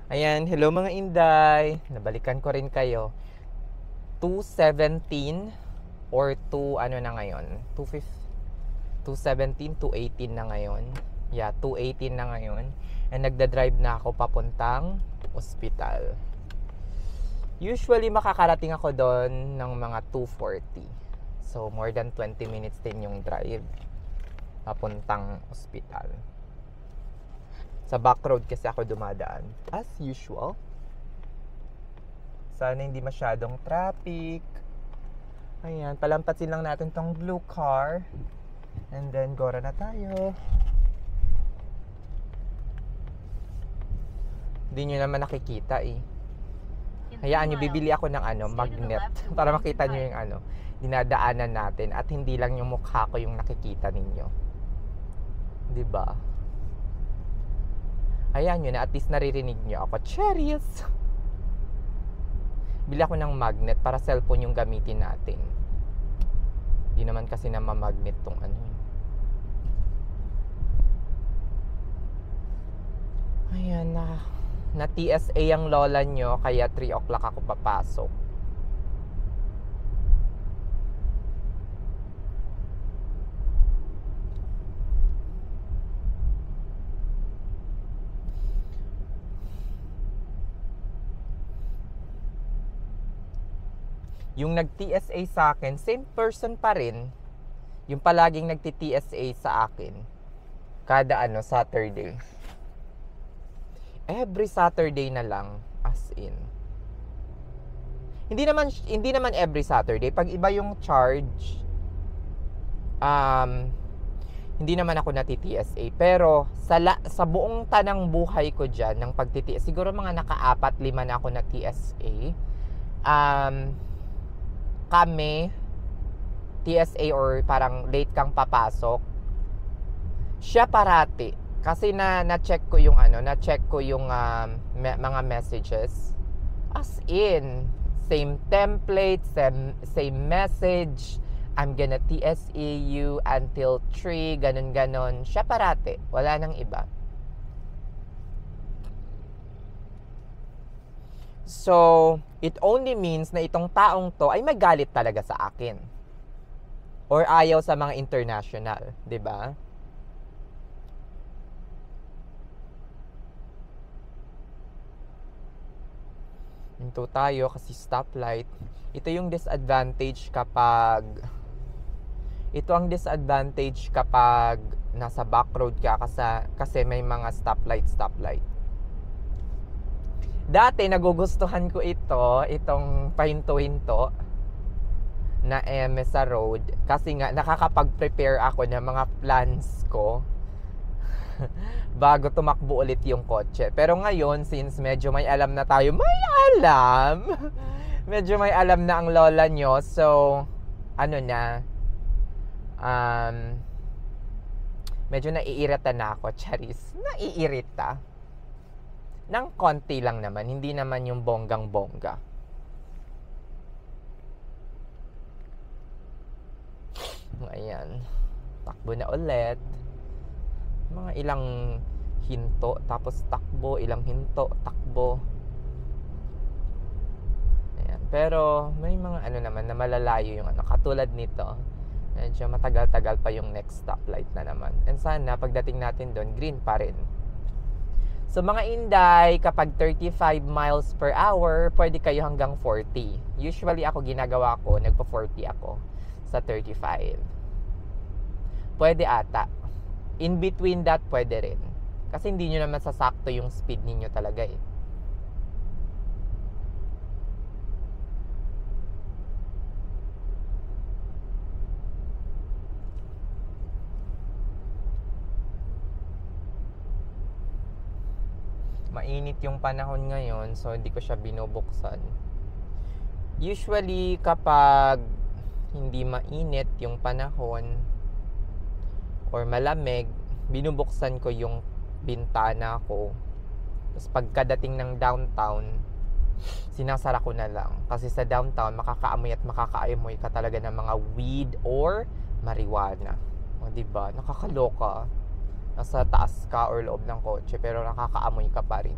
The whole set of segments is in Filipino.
Ayan, hello mga Inday. Nabalikan ko rin kayo. 2:17 or 2 ano na ngayon? 2:17, 2:18 na ngayon. Yeah, 2:18 na ngayon. And nagda-drive na ako papuntang ospital. Usually makakarating ako doon ng mga 2:40. So more than 20 minutes din yung drive papuntang ospital. Sa back road kasi ako dumadaan. As usual. Sana hindi masyadong traffic. Ayan, palampasin lang natin tong blue car. And then, gora na tayo. Hindi nyo naman nakikita eh. Hayaan nyo, bibili ako ng magnet. Para makita nyo yung dinadaanan natin. At hindi lang yung mukha ko yung nakikita ninyo. Diba? Ayan yun na, at least naririnig nyo ako. Cherries! Bili ako ng magnet para cellphone yung gamitin natin. Di naman kasi na mamagnet tong Ayan na TSA ang lola nyo, kaya 3 o'clock ako papasok. Yung nag-TSA sa akin, same person pa rin. Yung palaging nagti-TSA sa akin. Kada Saturday. Every Saturday na lang, as in. Hindi naman every Saturday. Pag iba yung charge, hindi naman ako nati-TSA. Pero sa buong tanang buhay ko dyan, ng pagti-TSA, siguro mga naka-4-5 na ako na TSA. Kami TSA or parang late kang papasok, siya parati kasi na-check ko yung mga messages, as in same template, same message, I'm gonna TSA you until 3, ganun siya parati, wala nang iba. So, it only means na itong taong to ay magalit talaga sa akin. Or ayaw sa mga international, 'di ba? Hinto tayo kasi stoplight. Ito yung disadvantage kapag nasa back road ka kasi may mga stoplight. Dati nagugustuhan ko itong pahinto-hinto na sa road kasi nga nakakapag-prepare ako ng mga plans ko bago tumakbo ulit yung kotse. Pero ngayon, since medyo may alam na tayo, medyo may alam na ang lola nyo, so medyo naiirita na ako, Charis. Naiirita ng konti lang naman, hindi naman yung bonggang-bongga. Ayan, takbo na ulit. Mga ilang hinto, tapos takbo, ilang hinto, takbo. Ayan, pero may mga naman na malalayo yung katulad nito. Medyo matagal-tagal pa yung next stoplight na naman. And sana pagdating natin doon, green pa rin. So mga Inday, kapag 35 miles per hour, pwede kayo hanggang 40. Usually ako ginagawa ko, nagpa-40 ako sa 35. Pwede ata. In between that, pwede rin. Kasi hindi nyo naman sasakto yung speed ninyo talaga eh. Mainit yung panahon ngayon, so hindi ko siya binubuksan. Usually kapag hindi mainit yung panahon or malamig, binubuksan ko yung bintana ko. Tapos pagkadating ng downtown, sinasara ko na lang. Kasi sa downtown, makakaamoy ka talaga ng mga weed or marijuana. O, diba? Nakakaloka. Nasa taas ka or loob ng kotse, pero nakakaamoy ka pa rin.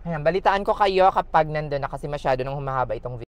Ayan, balitaan ko kayo kapag nandun na kasi masyado nang humahaba itong video.